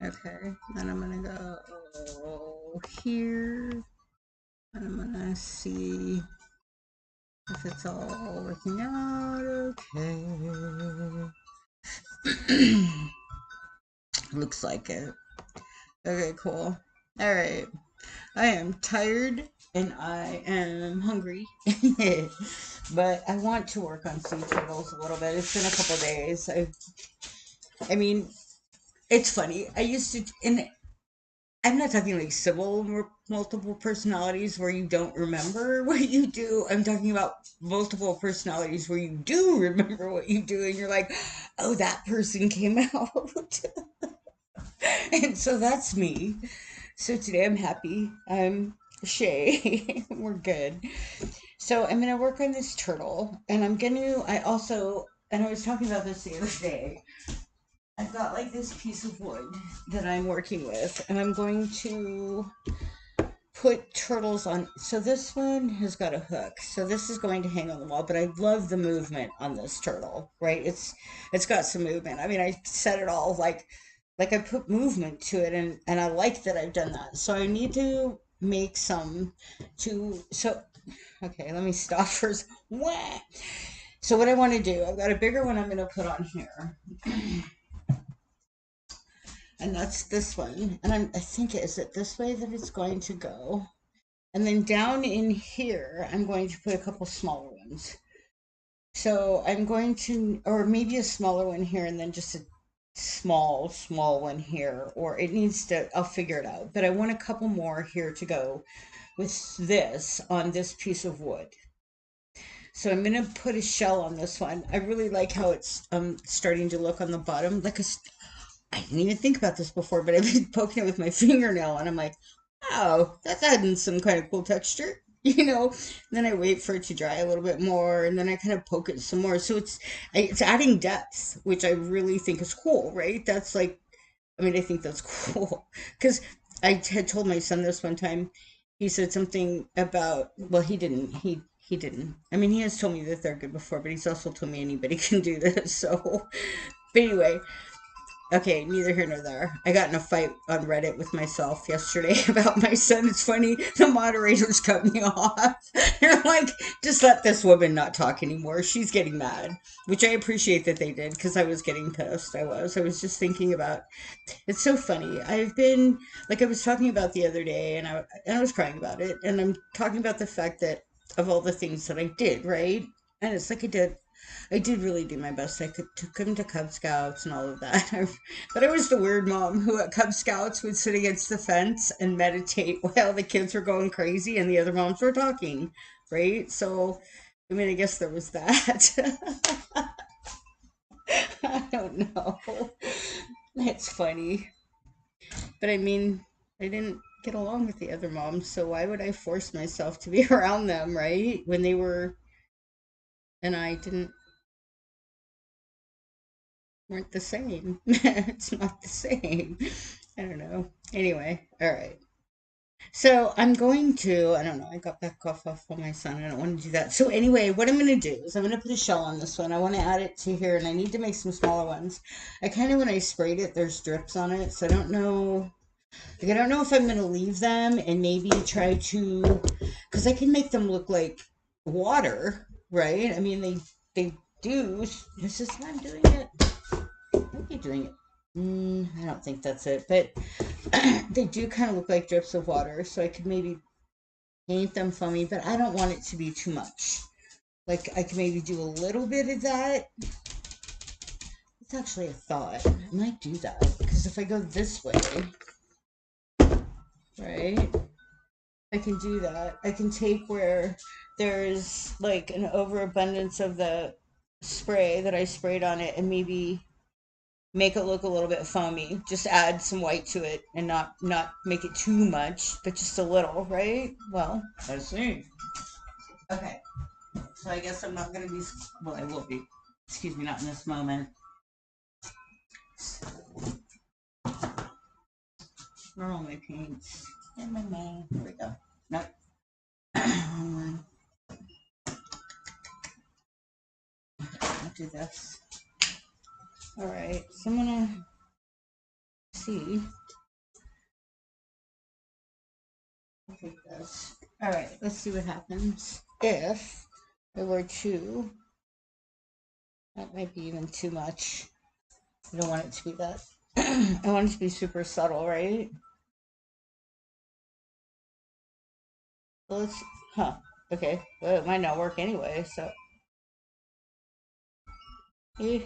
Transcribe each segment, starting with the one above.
Okay, then I'm gonna go here, and I'm gonna see if it's all working out okay. Looks like it. Okay, cool. All right. I am tired and I am hungry, but I want to work on sea turtles a little bit. It's been a couple days. I mean, it's funny. I used to, and I'm not talking like civil multiple personalities where you don't remember what you do. I'm talking about multiple personalities where you do remember what you do, and you're like, oh, that person came out. And so that's me. So today I'm happy. I'm Shay. We're good. So I'm gonna work on this turtle, and I also, and I was talking about this the other day. I've got like this piece of wood that I'm working with, and I'm going to put turtles on. So this one has got a hook, so this is going to hang on the wall. But I love the movement on this turtle. Right? It's got some movement. I mean, I set it all like I put movement to it, and I like that I've done that. So I need to make some to so okay, let me stop first. Wah! So what I want to do, I've got a bigger one I'm going to put on here, and that's this one. And I think is it this way that it's going to go, and then down in here I'm going to put a couple smaller ones. So I'm going to, or maybe a smaller one here, and then just a small one here, or it needs to. I'll figure it out. But I want a couple more here to go with this on this piece of wood. So I'm gonna put a shell on this one. I really like how it's starting to look on the bottom. I didn't even think about this before, but I've been poking it with my fingernail, and I'm like, oh, that's adding some kind of cool texture, you know. And then I wait for it to dry a little bit more, and then I kind of poke it some more. So it's adding depth, which I really think is cool, right? That's like, I mean, I think that's cool because I had told my son this one time. He said something about, well, he didn't. I mean, he has told me that they're good before, but he's also told me anybody can do this. So, but anyway, okay, neither here nor there. I got in a fight on Reddit with myself yesterday about my son. It's funny, the moderators cut me off. They're like, just let this woman not talk anymore. She's getting mad, which I appreciate that they did because I was getting pissed. I was just thinking about. It's so funny. I've been like I was talking about the other day, and I was crying about it, and I'm talking about the fact that of all the things that I did, right? And it's like I did really do my best. I could took him to Cub Scouts and all of that. But I was the weird mom who at Cub Scouts would sit against the fence and meditate while the kids were going crazy and the other moms were talking, right? So, I mean, I guess there was that. I don't know. It's funny. But I mean, I didn't get along with the other moms, so why would I force myself to be around them, right? When they were and I didn't weren't the same. It's not the same. I don't know. Anyway, all right. So I'm going to, I don't know, I got back off on my son. I don't want to do that. So anyway, what I'm going to do is I'm going to put a shell on this one. I want to add it to here and I need to make some smaller ones. I kind of, when I sprayed it, there's drips on it. So I don't know, like, I don't know if I'm going to leave them and maybe try to, because I can make them look like water, right? I mean, they do. Is this how I'm doing it? Might be doing it. I don't think that's it, but they do kind of look like drips of water, so I could maybe paint them foamy, but I don't want it to be too much. Like I could maybe do a little bit of that. It's actually a thought. I might do that because if I go this way, right, I can do that. I can take where there's like an overabundance of the spray that I sprayed on it and maybe make it look a little bit foamy. Just add some white to it and not make it too much, but just a little, right? Well, let's see. Okay, so I guess I'm not gonna be. Well, I will be. Excuse me, not in this moment. Where are all my paints? In my main. Here we go. Nope. I'll do this. All right. So I'm gonna see. I'll take this. All right, let's see what happens if I were to. That might be even too much. I don't want it to be that. I want it to be super subtle, right? Well, let's. Huh. Okay. Well, it might not work anyway, so. Eh,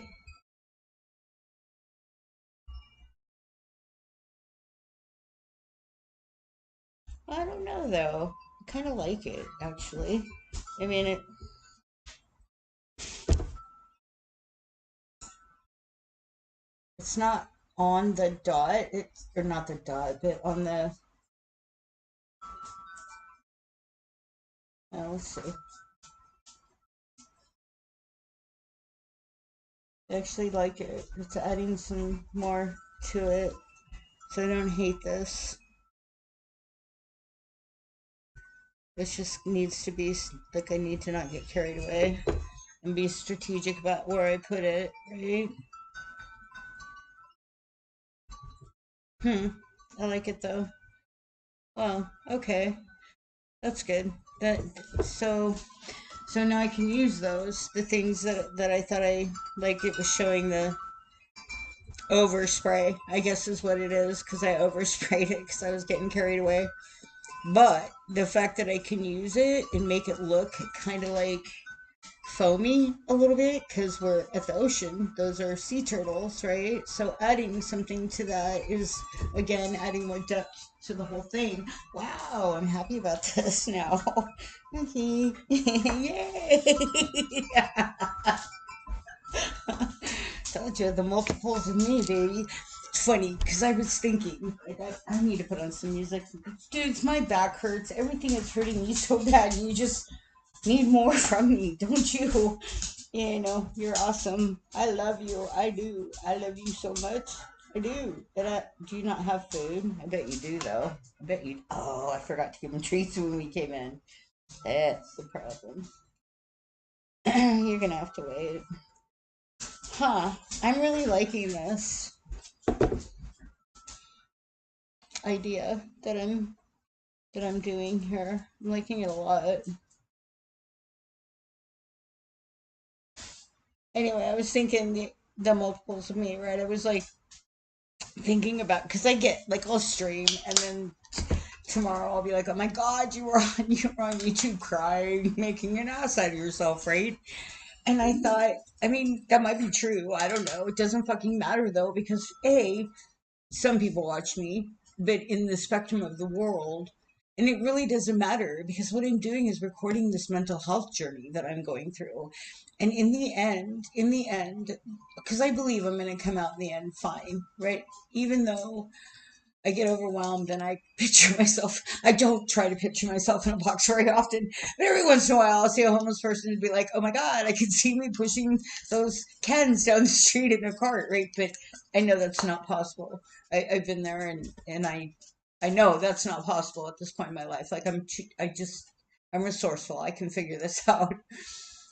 I don't know though. I kind of like it actually. I mean, it's not on the dot. It's or not the dot, but on the. Let's see. I actually like it. It's adding some more to it, so I don't hate this. It just needs to be like I need to not get carried away and be strategic about where I put it, right? Hmm. I like it though. Well, okay. That's good. That so so now I can use those the things that I thought I like it was showing the overspray, I guess is what it is because I oversprayed it because I was getting carried away. But the fact that I can use it and make it look kind of like foamy a little bit because we're at the ocean. Those are sea turtles, right? So adding something to that is again adding more depth to the whole thing. Wow, I'm happy about this now. Okay, yay! Told you the multiples of me, baby. It's funny because I was thinking, like, I need to put on some music. Dudes, my back hurts. Everything is hurting me so bad. You just need more from me, don't you? You know, you're awesome. I love you. I do. I love you so much. I do. But do you not have food? I bet you do, though. I bet you. Oh, I forgot to give him treats when we came in. That's the problem. You're gonna have to wait. Huh. I'm really liking this idea that I'm doing here. I'm liking it a lot. Anyway, I was thinking the multiples of me, right? I was like thinking about because I get like I'll stream and then tomorrow I'll be like, oh my god, you were on YouTube crying, making an ass out of yourself, right? And I thought, I mean, that might be true. I don't know. It doesn't fucking matter though, because some people watch me, but in the spectrum of the world, and it really doesn't matter because what I'm doing is recording this mental health journey that I'm going through. And in the end, because I believe I'm going to come out in the end fine, right? Even though I get overwhelmed and I picture myself. I don't try to picture myself in a box very often, but every once in a while I'll see a homeless person and be like, oh my God, I can see me pushing those cans down the street in a cart, right? But I know that's not possible. I've been there and I know that's not possible at this point in my life. Like I'm resourceful. I can figure this out.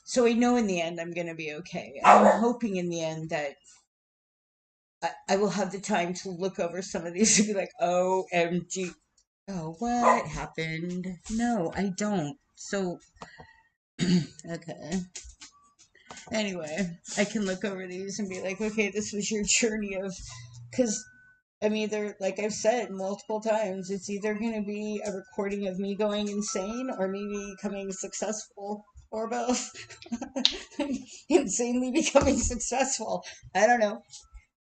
So I know in the end I'm going to be okay. I'm hoping in the end that I will have the time to look over some of these and be like, OMG. Oh, what happened? No, I don't. So, okay. Anyway, I can look over these and be like, okay, this was your journey of, because I'm either, like I've said multiple times, it's either going to be a recording of me going insane or me becoming successful or both. Insanely becoming successful. I don't know.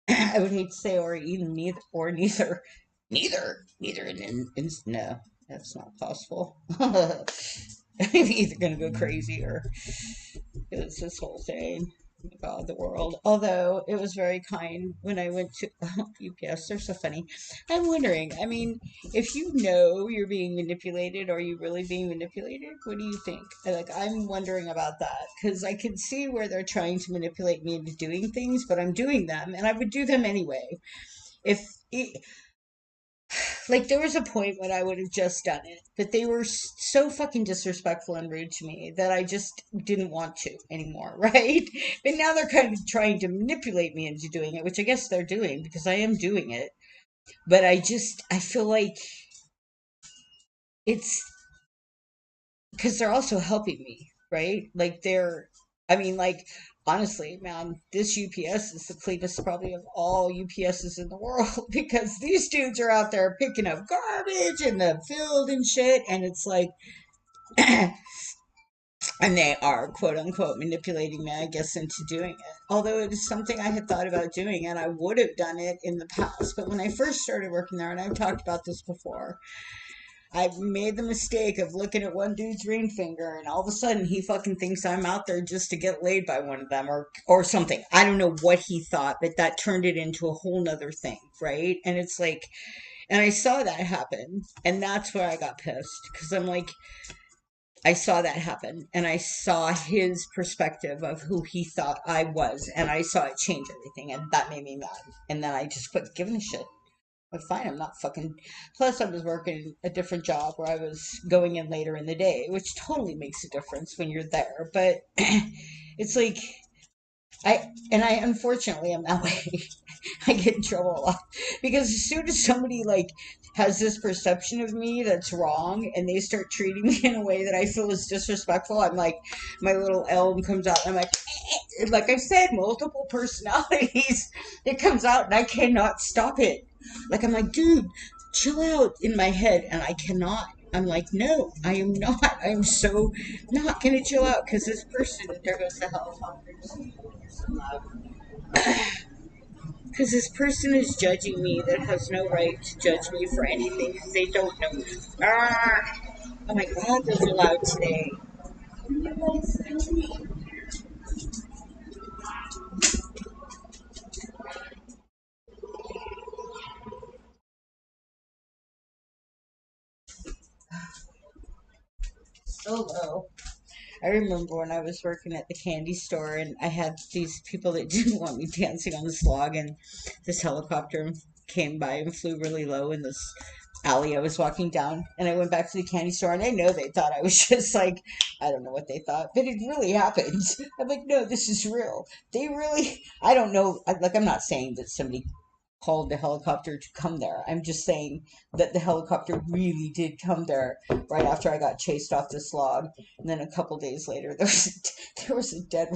I would hate to say or even neither, and no, that's not possible. I'm either gonna go crazy or it's this whole thing. Oh my God, the world. Although it was very kind when I went to UPS, they're so funny. I'm wondering. I mean, if you know you're being manipulated, are you really being manipulated? What do you think? I'm wondering about that because I can see where they're trying to manipulate me into doing things, but I'm doing them, and I would do them anyway. If it, like there was a point when I would have just done it, but they were so fucking disrespectful and rude to me that I just didn't want to anymore, right? But now they're kind of trying to manipulate me into doing it, which I guess they're doing because I am doing it. But I feel like it's because they're also helping me, right? Like I mean, like, honestly, man, this UPS is the cleanest probably of all UPSs in the world because these dudes are out there picking up garbage in the field and shit. And it's like, and they are quote unquote manipulating me, I guess, into doing it. Although it is something I had thought about doing and I would have done it in the past. But when I first started working there, and I've talked about this before, I made the mistake of looking at one dude's ring finger, and all of a sudden he fucking thinks I'm out there just to get laid by one of them, or something. I don't know what he thought, but that turned it into a whole nother thing, right? And it's like, and I saw that happen, and that's where I got pissed because I'm like, I saw that happen, and I saw his perspective of who he thought I was, and I saw it change everything, and that made me mad. And then I just quit giving a shit. Like, fine, I'm not fucking. Plus, I was working a different job where I was going in later in the day, which totally makes a difference when you're there. But it's like, I unfortunately am that way. I get in trouble a lot because as soon as somebody like has this perception of me that's wrong and they start treating me in a way that I feel is disrespectful, I'm like, my little elm comes out and I'm like I said, multiple personalities. It comes out and I cannot stop it. Like, I'm like, dude, chill out in my head, and I cannot. I'm like, no, I am not. I am so not gonna chill out because this person, there goes the helicopters. Because this person is judging me that has no right to judge me for anything because they don't know me. Ah! Oh my god, those are loud today. So low. I remember when I was working at the candy store and I had these people that didn't want me dancing on the slog, and this helicopter came by and flew really low in this alley I was walking down, and I went back to the candy store, and I know they thought I was just like, I don't know what they thought, but it really happened. I'm like, no, this is real. They really, I don't know, like, I'm not saying that somebody called the helicopter to come there. I'm just saying that the helicopter really did come there right after I got chased off this log. And then a couple days later, there was a dead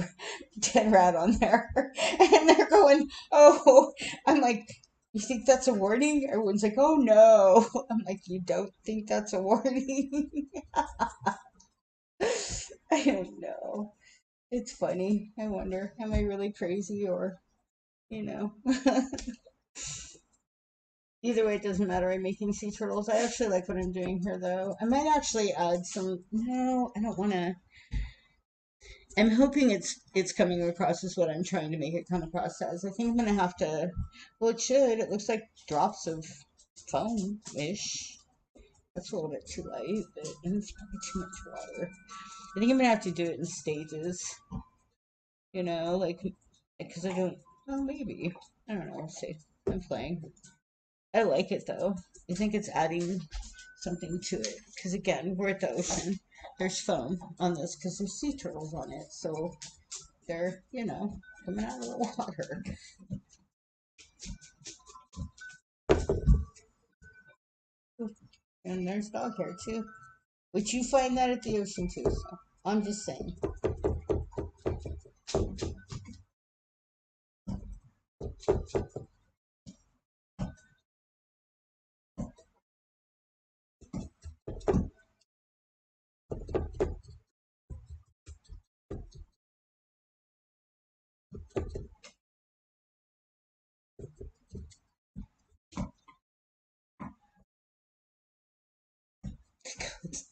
rat on there, and they're going, "Oh," I'm like, "You think that's a warning?" Everyone's like, "Oh no." I'm like, "You don't think that's a warning?" I don't know. It's funny. I wonder, am I really crazy or, you know? Either way, it doesn't matter. I'm making sea turtles. I actually like what I'm doing here, though. I might actually add some. No, I don't want to. I'm hoping it's coming across as what I'm trying to make it come across as. I think I'm gonna have to. Well, it should. It looks like drops of foam ish. That's a little bit too light, but and it's probably too much water. I think I'm gonna have to do it in stages. Like because I don't. Well, maybe. I don't know. We'll see. I'm playing. I like it though. I think it's adding something to it. Because again, we're at the ocean. There's foam on this because there's sea turtles on it. So they're, coming out of the water. And there's dog hair too. Which you find that at the ocean too. So I'm just saying.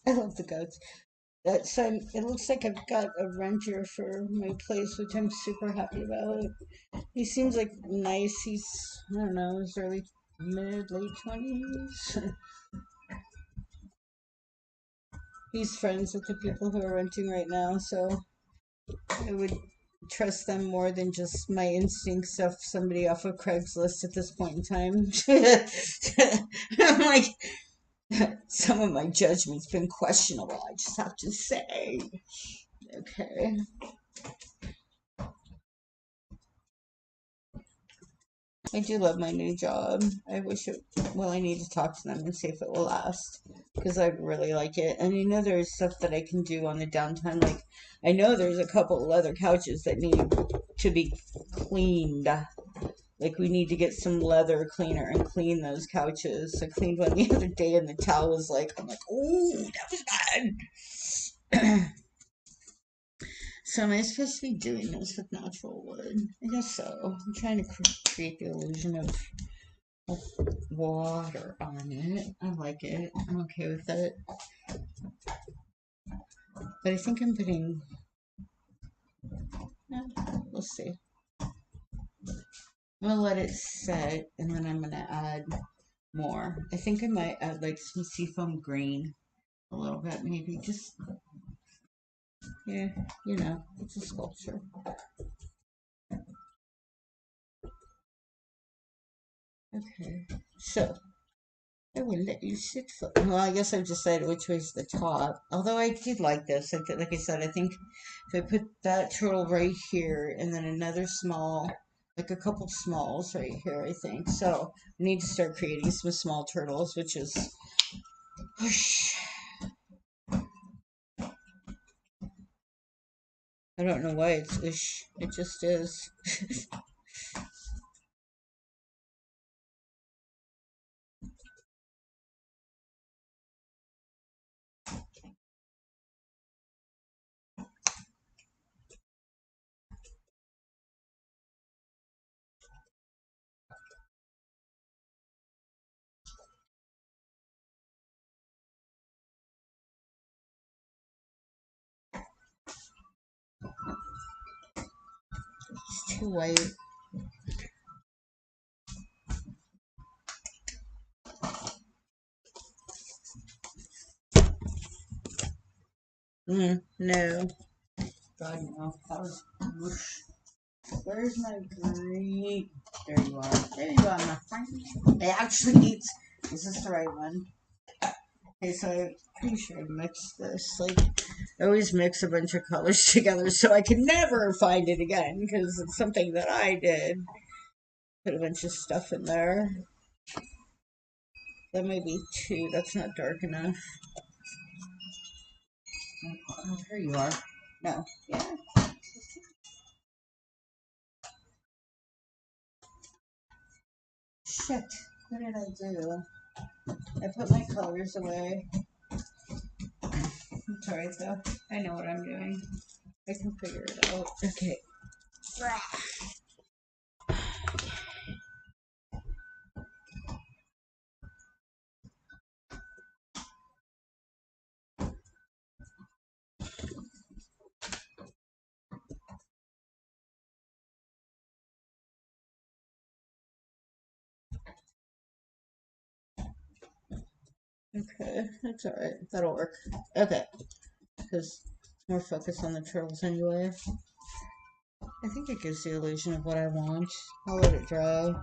I love the goats. It looks like I've got a renter for my place, which I'm super happy about. He seems like nice. He's, I don't know, his early, mid, late 20s. He's friends with the people who are renting right now, so I would trust them more than just my instincts of somebody off of Craigslist at this point in time. I'm like, some of my judgment's been questionable, I just have to say. Okay. I do love my new job. I wish it, well, I need to talk to them and see if it will last because I really like it. And you know, there's stuff that I can do on the downtime. Like, I know there's a couple of leather couches that need to be cleaned. Like, we need to get some leather cleaner and clean those couches. I cleaned one the other day and the towel was like, I'm like, oh, that was bad. So am I supposed to be doing this with natural wood? I guess so. I'm trying to create the illusion of water on it. I like it. I'm okay with it. But I think I'm putting... we'll see. I'm going to let it set, and then I'm going to add more. I think I might add like some seafoam green a little bit, maybe. Just, yeah, you know, it's a sculpture. Okay, so I will let you sit for. Well, I guess I've decided which way's the top. Although I did like this. Like I said, I think if I put that turtle right here and then another small, like a couple smalls right here, I think. So I need to start creating some small turtles, which is. Whoosh. I don't know why it's whoosh. It just is. It's too white. No. God, no. That was whoosh. Where's my green? There you are. There you are, my friend. It actually needs. Is this the right one? Okay, so I'm pretty sure I mixed this. Like, I always mix a bunch of colors together so I can never find it again because it's something that I did. Put a bunch of stuff in there. That might be too. That's not dark enough. Oh, here you are. No. Yeah. Shit. What did I do? I put my colors away. It's alright though. I know what I'm doing. I can figure it out. Okay. Okay, that's alright. That'll work. Okay. Because it's more focused on the turtles anyway. I think it gives the illusion of what I want. I'll let it dry.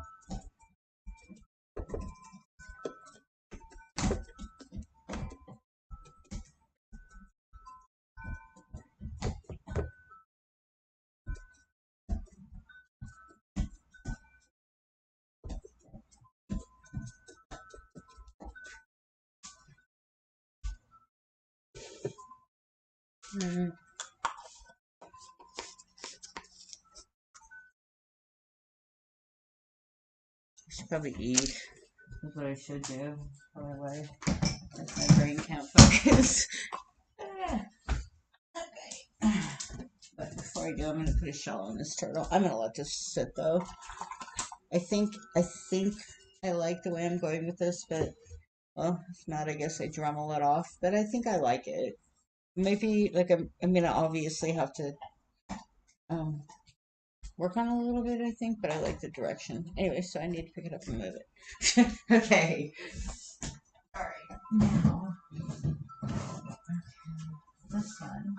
I should probably eat. That's what I should do. Otherwise, my brain can't focus. Okay. But before I do, I'm gonna put a shell on this turtle. I'm gonna let this sit though. I think I like the way I'm going with this, but well, if not, I guess I Dremel it off. But I think I like it. Maybe like I'm gonna obviously have to um work on it a little bit, I think, but I like the direction. Anyway, so I need to pick it up and move it. Okay. All right. Now, this one.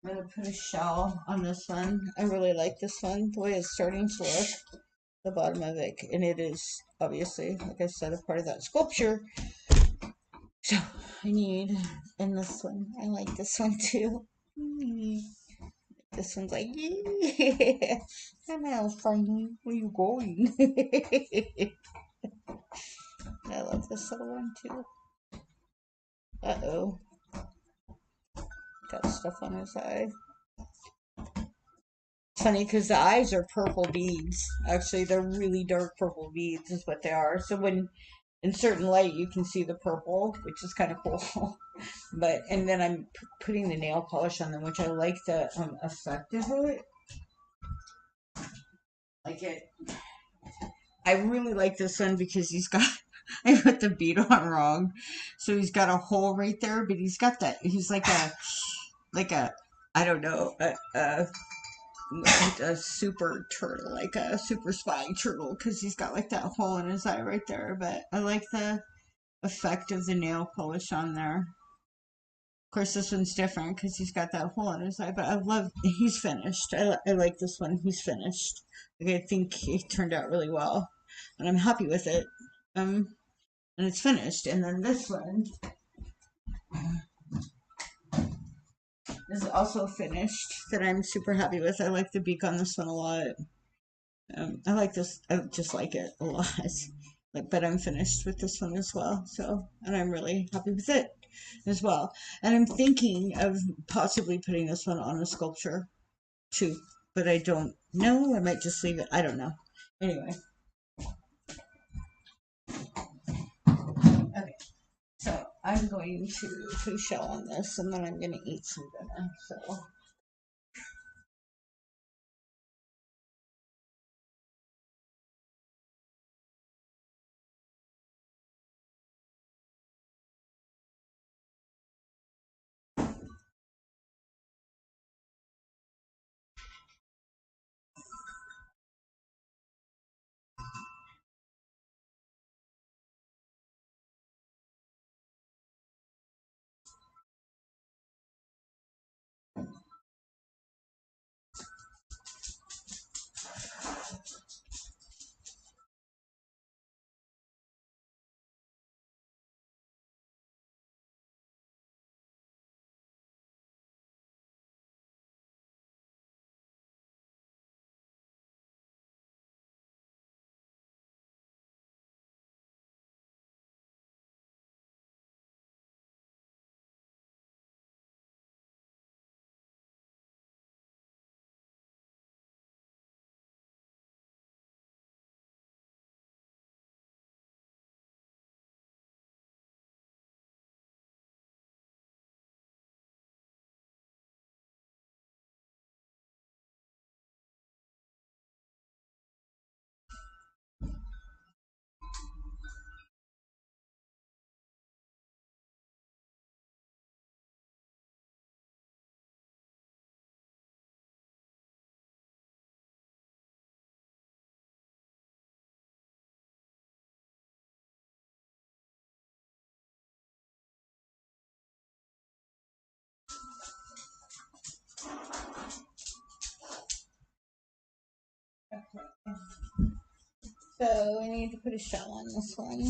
I'm gonna put a shell on this one. I really like this one, the way it's starting to look, the bottom of it, and it is obviously, like I said, a part of that sculpture. So I need, and this one, I like this one too. This one's like, yeah. I'm Alfie. Where you going? I love this little one too. Uh-oh. Got stuff on his eye. It's funny because the eyes are purple beads. Actually, they're really dark purple beads is what they are. So when in certain light you can see the purple, which is kind of cool. But and then I'm putting the nail polish on them, which I like the effect of it. Like it. I really like this one because he's got. I put the bead on wrong, so he's got a hole right there. But he's got that. He's like a I don't know a super turtle, like a super spy turtle, because he's got like that hole in his eye right there. But I like the effect of the nail polish on there. Of course, this one's different because he's got that hole in his eye, but I love, he's finished. I like this one. He's finished. Like, I think it turned out really well, and I'm happy with it. And it's finished. And then this one is also finished that I'm super happy with. I like the beak on this one a lot. I like this. I just like it a lot. But I'm finished with this one as well. So, and I'm really happy with it as well. And I'm thinking of possibly putting this one on a sculpture too, but I don't know. I might just leave it. I don't know. Anyway. Okay. So I'm going to put a shell on this, and then I'm going to eat some dinner. So. So I need to put a shell on this one.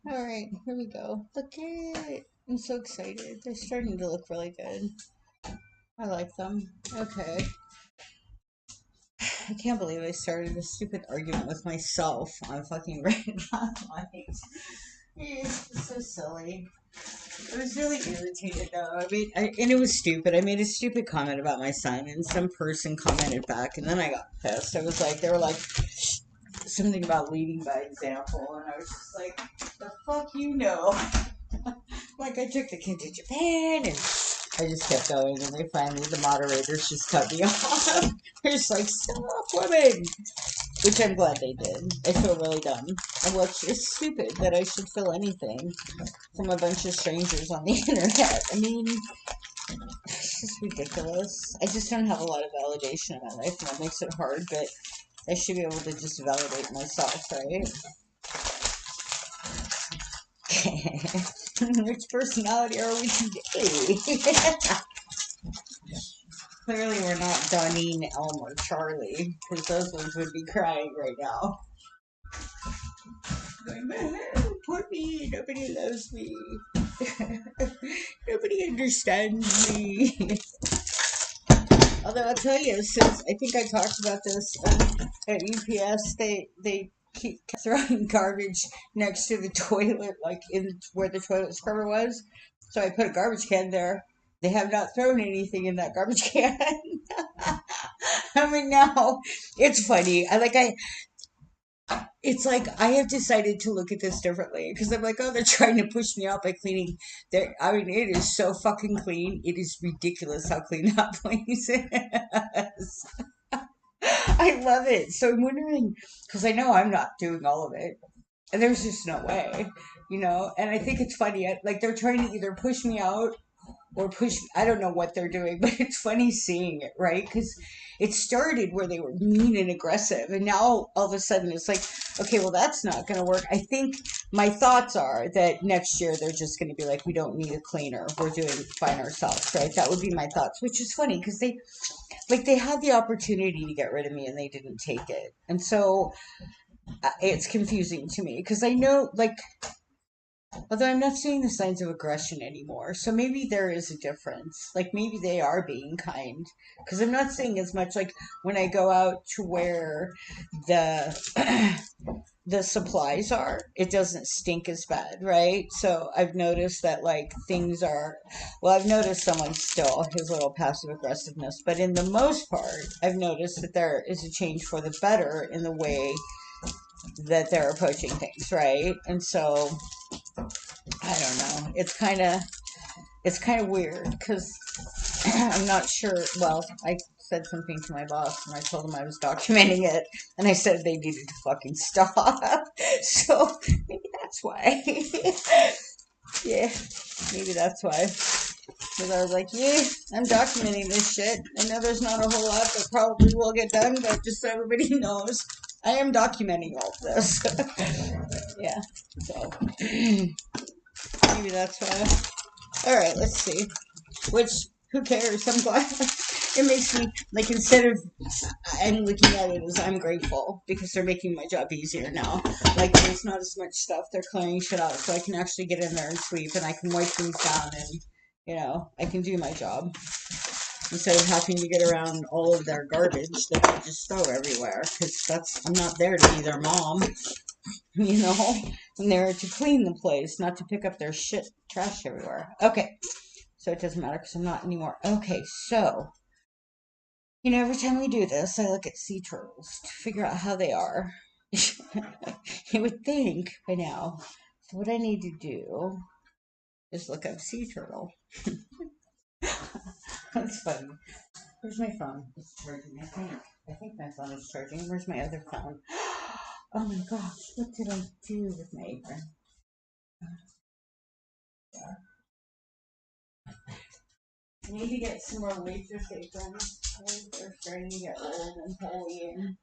Alright, here we go. Look at it. I'm so excited. They're starting to look really good. I like them. Okay. I can't believe I started a stupid argument with myself on fucking red light. It's so silly. I was really irritated though. And it was stupid. I made a stupid comment about my son, and some person commented back, and then I got pissed. I was like, they were like something about leading by example, and I was just like, the fuck you know? Like, I took the kid to Japan, and I just kept going, and they finally, the moderators just cut me off. They're just like, stop, woman! Which I'm glad they did. I feel really dumb. And it's stupid that I should feel anything from a bunch of strangers on the internet. I mean, it's just ridiculous. I just don't have a lot of validation in my life, and that makes it hard, but I should be able to just validate myself, right? Which personality are we today? Clearly we're not Donine, Elm, or Charlie, because those ones would be crying right now. Poor me, nobody loves me. Nobody understands me. Although I'll tell you, since I think I talked about this at UPS, they keep throwing garbage next to the toilet, like in where the toilet scrubber was. So I put a garbage can there. They have not thrown anything in that garbage can. I mean, now it's funny. It's like I have decided to look at this differently because I'm like, oh, they're trying to push me out by cleaning. I mean, it is so fucking clean. It is ridiculous how clean that place is. I love it. So I'm wondering because I know I'm not doing all of it, and there's just no way, you know. And I think it's funny. Like they're trying to either push me out or push. I don't know what they're doing, but it's funny seeing it, right? Because it started where they were mean and aggressive, and now all of a sudden it's like, okay, well that's not going to work. I think my thoughts are that next year they're just going to be like, we don't need a cleaner, we're doing fine ourselves, right? That would be my thoughts, which is funny because they had the opportunity to get rid of me and they didn't take it, and so it's confusing to me because I know like although I'm not seeing the signs of aggression anymore. So maybe there is a difference. Like maybe they are being kind. Because I'm not seeing as much like when I go out to where the the supplies are, it doesn't stink as bad, right? So I've noticed that like things are well, I've noticed someone still his little passive aggressiveness, but in the most part, I've noticed that there is a change for the better in the way that they're approaching things, right? And so I don't know. It's kind of weird because I'm not sure. Well, I said something to my boss and I told him I was documenting it, and I said they needed to fucking stop. So maybe that's why. Yeah, maybe that's why. Because I was like, yeah, I'm documenting this shit. I know there's not a whole lot that probably will get done, but just so everybody knows, I am documenting all of this. Yeah, so maybe that's why. All right, let's see. Which, who cares? I'm glad. It makes me, like, instead of I'm looking at it as I'm grateful because they're making my job easier now. Like, there's not as much stuff. They're clearing shit out. So I can actually get in there and sweep and I can wipe things down and, I can do my job instead of having to get around all of their garbage that they just throw everywhere. Because I'm not there to be their mom, you know? I'm there to clean the place, not to pick up their shit trash everywhere. Okay. So it doesn't matter because I'm not anymore. Okay, so, every time we do this, I look at sea turtles to figure out how they are. You would think by now. So what I need to do is look up sea turtle. That's funny. Where's my phone? It's charging, I think. I think my phone is charging. Where's my other phone? Oh my gosh, what did I do with my apron? I need to get some more waitress aprons. They're starting to get old and holy and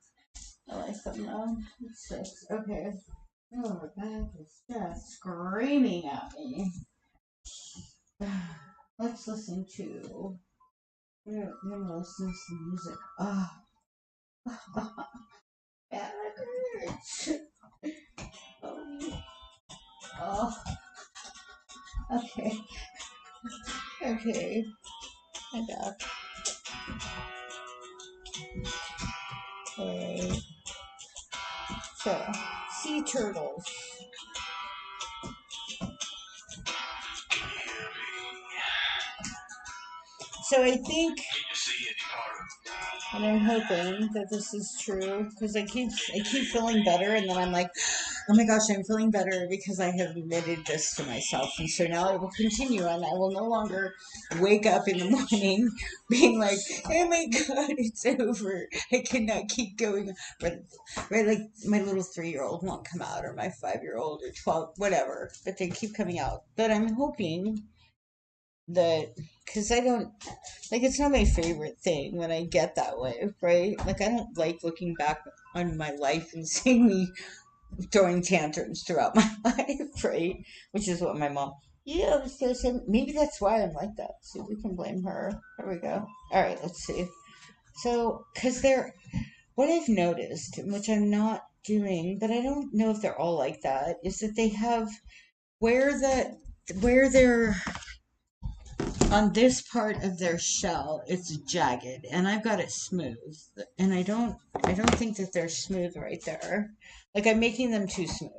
I like them now. It's just, okay. Oh, that is just screaming at me. Let's listen to. I'm gonna listen to some music. Oh, that hurts. Oh, oh, okay, okay. I got. Okay. So, sea turtles. So I think, and I'm hoping that this is true because I keep feeling better, and then I'm like, oh my gosh, I'm feeling better because I have admitted this to myself, and so now I will continue, and I will no longer wake up in the morning being like, oh my god, it's over. I cannot keep going. Right, like my little 3-year-old won't come out, or my 5-year-old, or 12, whatever, but they keep coming out. But I'm hoping that because I don't like it's not my favorite thing when I get that way, right? Like I don't like looking back on my life and seeing me throwing tantrums throughout my life, right? Which is what my mom. Yeah, maybe that's why I'm like that. See, we can blame her. There we go. All right, let's see. So, because what I've noticed, which I'm not doing, but I don't know if they're all like that, is that they have where the where their on this part of their shell, it's jagged, and I've got it smooth, and I don't think that they're smooth right there. Like I'm making them too smooth,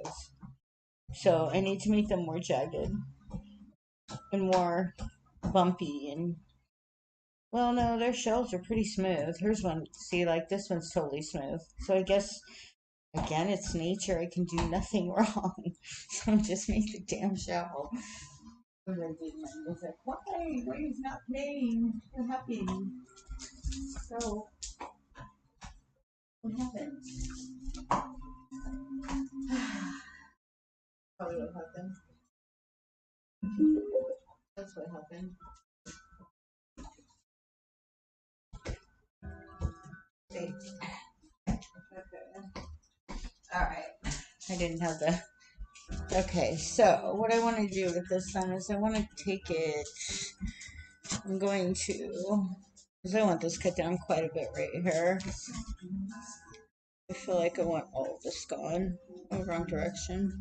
so I need to make them more jagged and more bumpy. And well, no, their shells are pretty smooth. Here's one. See, like this one's totally smooth. So I guess again, it's nature. I can do nothing wrong. So just make the damn shell. What did I do? I was like, why? Why is not playing? What happened? So, what happened? Probably what happened. That's what happened. Wait. Okay. Alright. I didn't have the. Okay, so what I want to do with this one is I want to take it. I'm going to. Because I want this cut down quite a bit right here. I feel like I want all of this gone. Oh, wrong direction.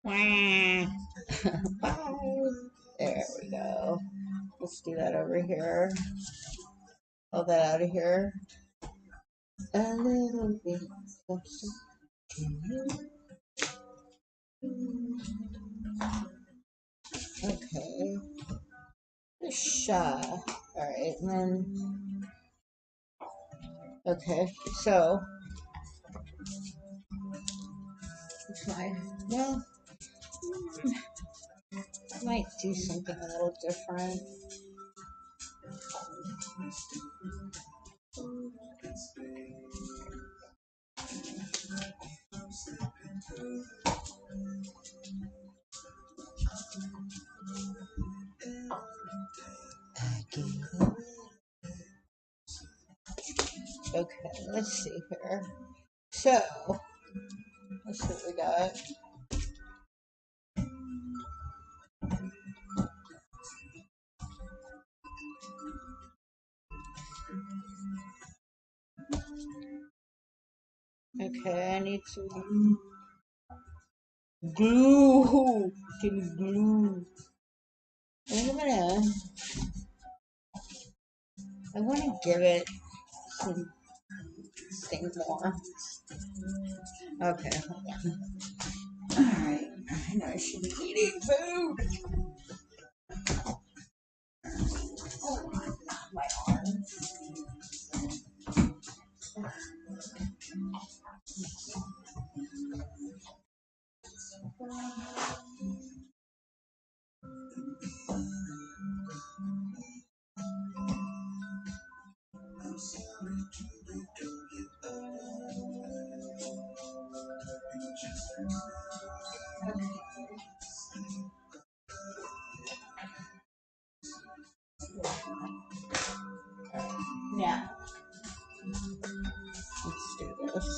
Bye. There we go. Let's do that over here. All that out of here. A little bit closer to you. Okay. Shy. Alright, and then. Okay, so. It's my. Well, I might do something a little different. Okay, let's see here. So, let's see what we got. Okay, I need some glue. Give me glue. I want to give it something more. Okay, hold on. Alright, I know I should be eating food. Oh, my arm. Now, let's do this.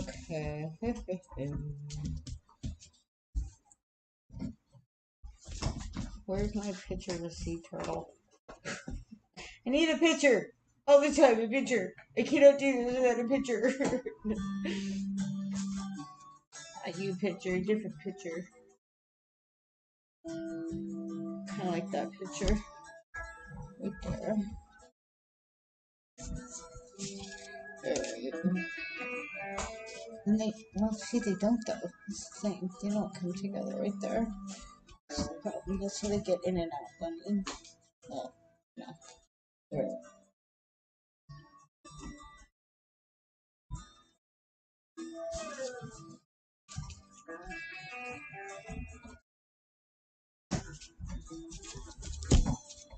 Okay. Okay. Where's my picture of the sea turtle? I need a picture. All the time, a picture. I cannot do this without a picture. A you picture, a different picture. Kind of like that picture. Right there. There we go. And they, well, see, they don't though. That's the thing. They don't come together right there. That's the problem. That's how they get in and out. Bunny. Oh, no. There.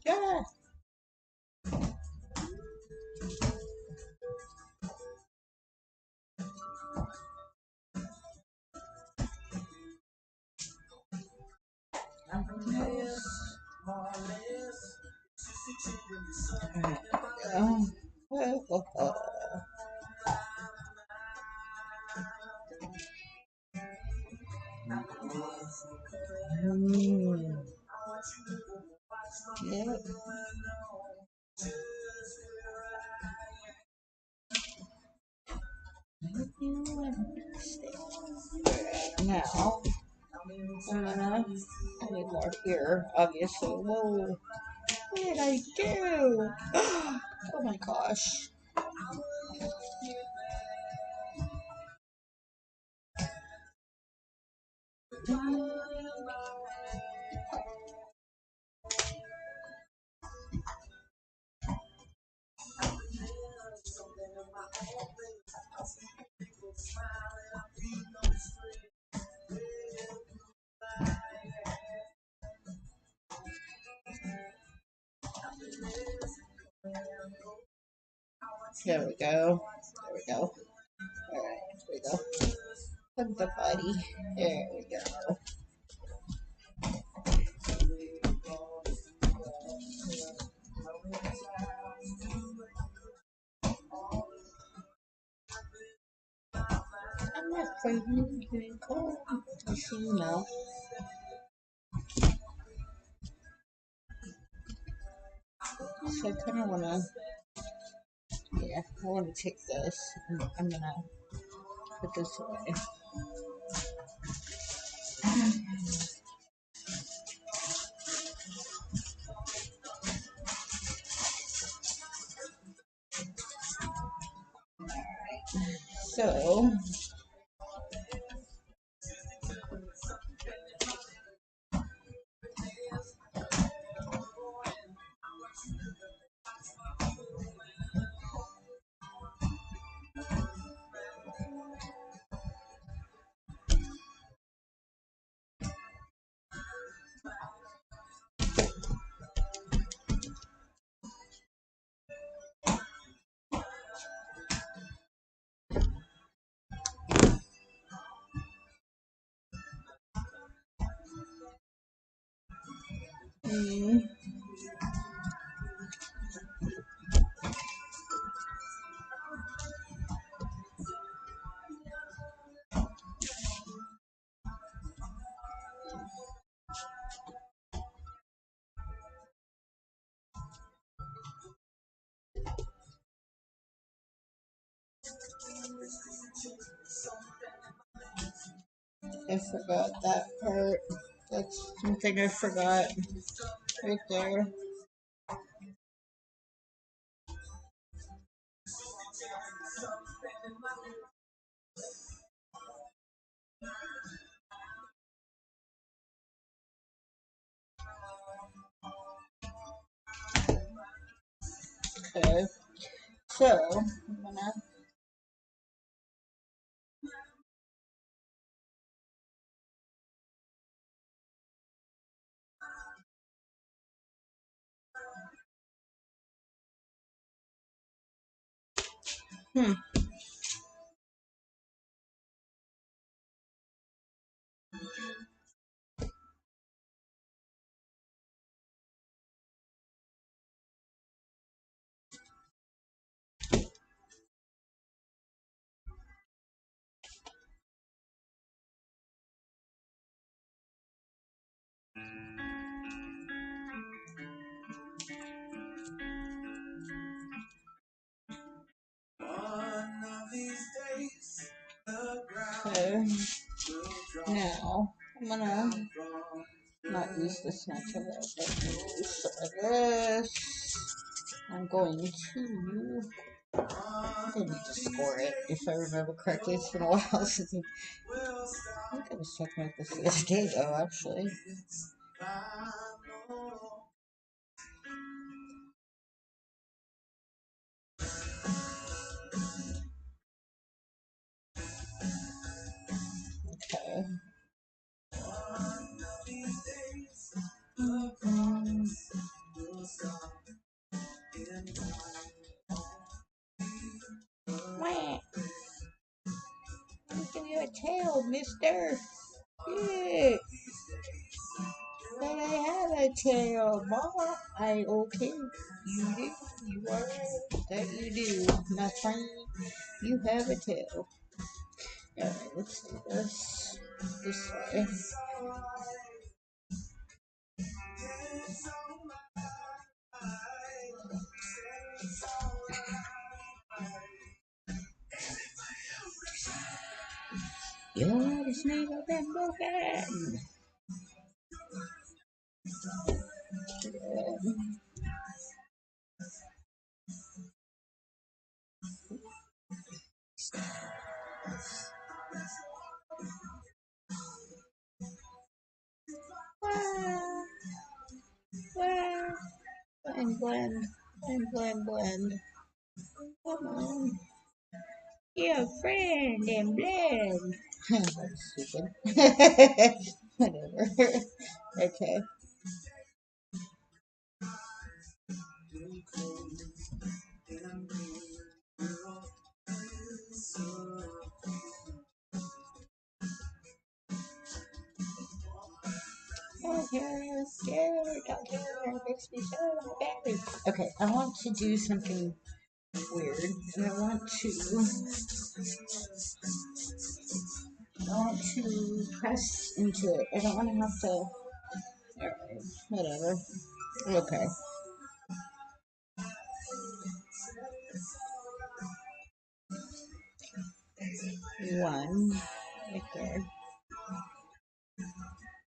Yeah. Yep. Now, I need more here, obviously. Whoa, what did I do? Oh my gosh. There we go. There we go. Alright, there we go. Hug the body. There we go. I'm not frightened. Here you go. I see you now. So I kind of want to, yeah, I want to take this. And I'm going to put this away. So, mm, I forgot that part. That's something I forgot right there. Okay, so I'm gonna. Hmm. Okay, now I'm gonna not use this much of it, but use some of this. I'm going to. I think I need to score it if I remember correctly. It's been a while since I think I was talking about this the other day, though, actually. Okay. Wah. I'll give you a tail, mister. Yeah. But I have a tail, Mama. I okay. You do. You are right. That you do. My friend, you have a tail. Alright, let's do this way. Your heart has never been broken. Ah, ah. Blend, blend, blend. Come on. You're a friend and blend. That's stupid. Whatever. Okay. Don't care, scared, don't care, it makes me so happy. Okay, I want to do something weird, and I want to press into it. I don't want to have to. Alright, whatever. Okay. One, right there.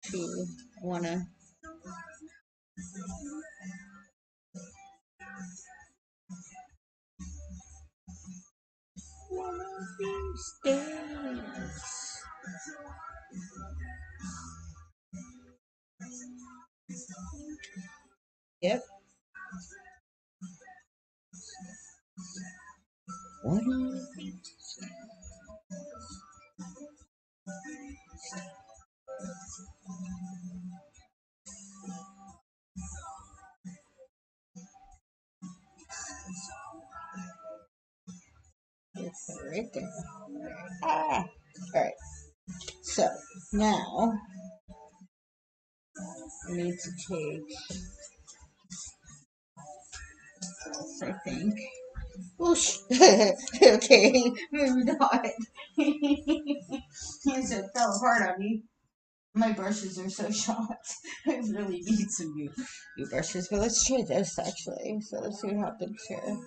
Two, I wanna. One of these days. Yep. One of these. It's right there. Ah. All right. So now I need to take this, I think. Whoosh. Okay, maybe not. Yes, it fell apart on me. My brushes are so short. I really need some new brushes. But let's try this actually. So let's see what happens here.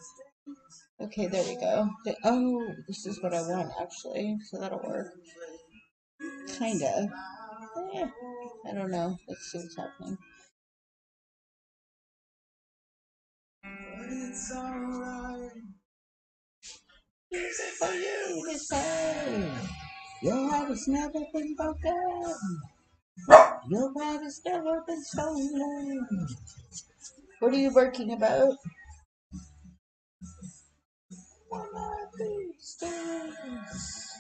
Okay, there we go. Oh, this is what I want actually. So that'll work. Kinda. Eh, I don't know. Let's see what's happening. It's alright. Easy for you to say. Your heart has never been broken. Your heart has never been stolen. What are you working about? One of these days.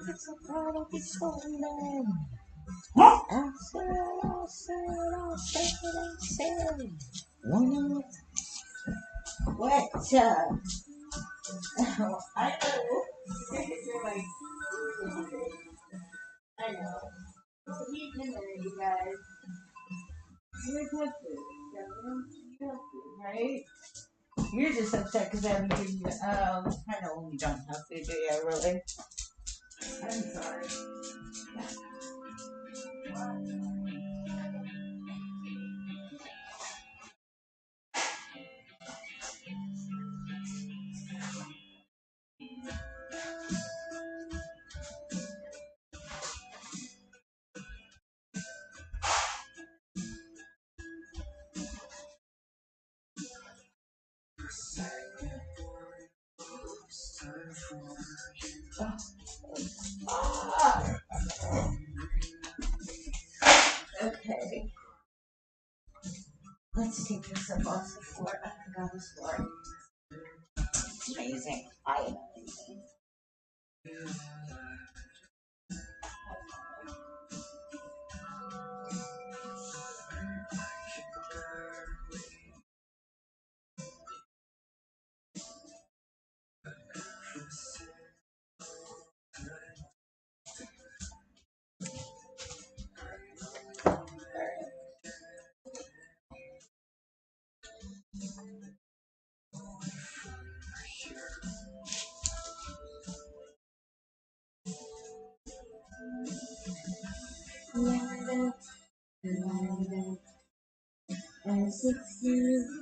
It's a part of the stolen. I said. One of what? I know. You're like, I know. He's in there, you guys. You're good food. You're good food, right? You're just upset because I haven't given you. I know when you don't have food, do you? Really? I'm sorry. Ah, okay. Let's take this up off the floor. I forgot this floor. It's amazing. I am amazing. As if you.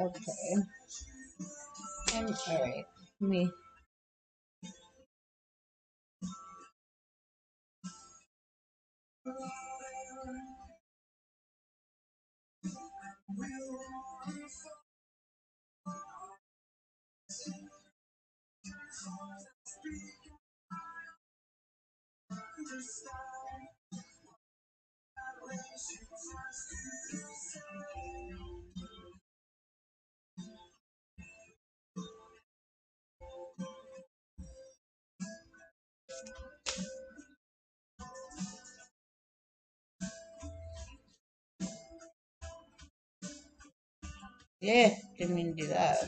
Okay. And alright. Me. Yeah, didn't mean to do that.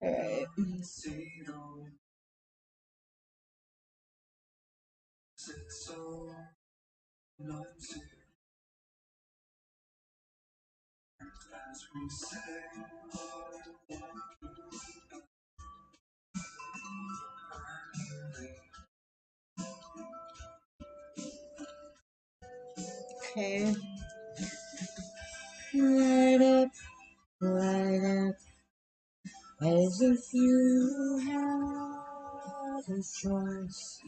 Alright. Okay. Light up, light up, as if you had a choice.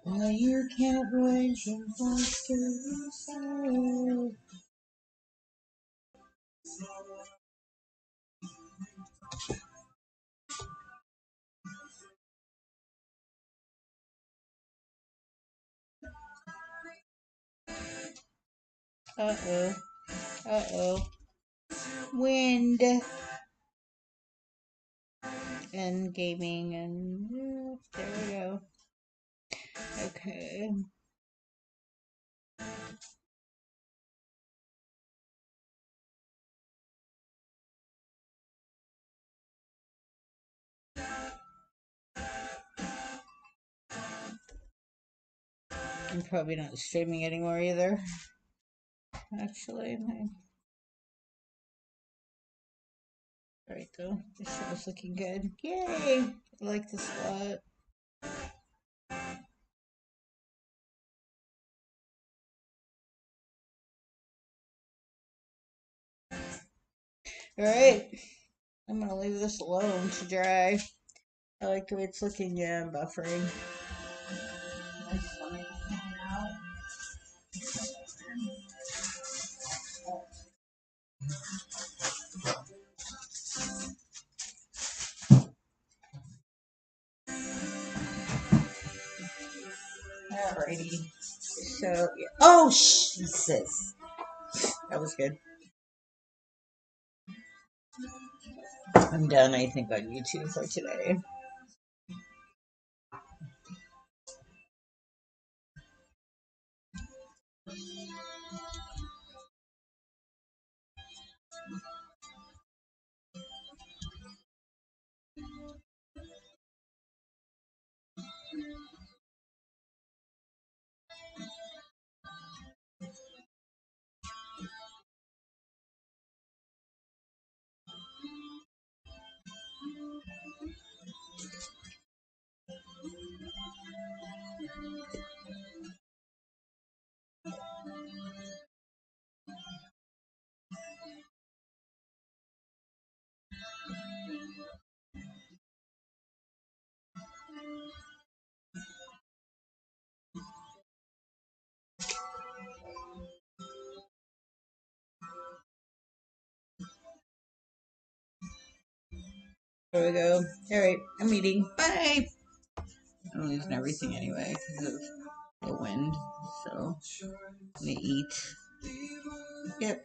Why you can't wait your voice to say. Uh-oh. Uh-oh. Wind and gaming and there we go. Okay. I'm probably not streaming anymore either. Actually, right though. This shit was looking good. Yay! I like this a lot. Alright. I'm gonna leave this alone to dry. I like the way it's looking. Yeah, I'm buffering. My stomach is coming out. Alrighty. So, yeah. Oh, Jesus. That was good. I'm done, I think, on YouTube for today. There we go. Alright, I'm eating. Bye! I'm losing everything anyway because of the wind. So, I'm gonna eat. Yep.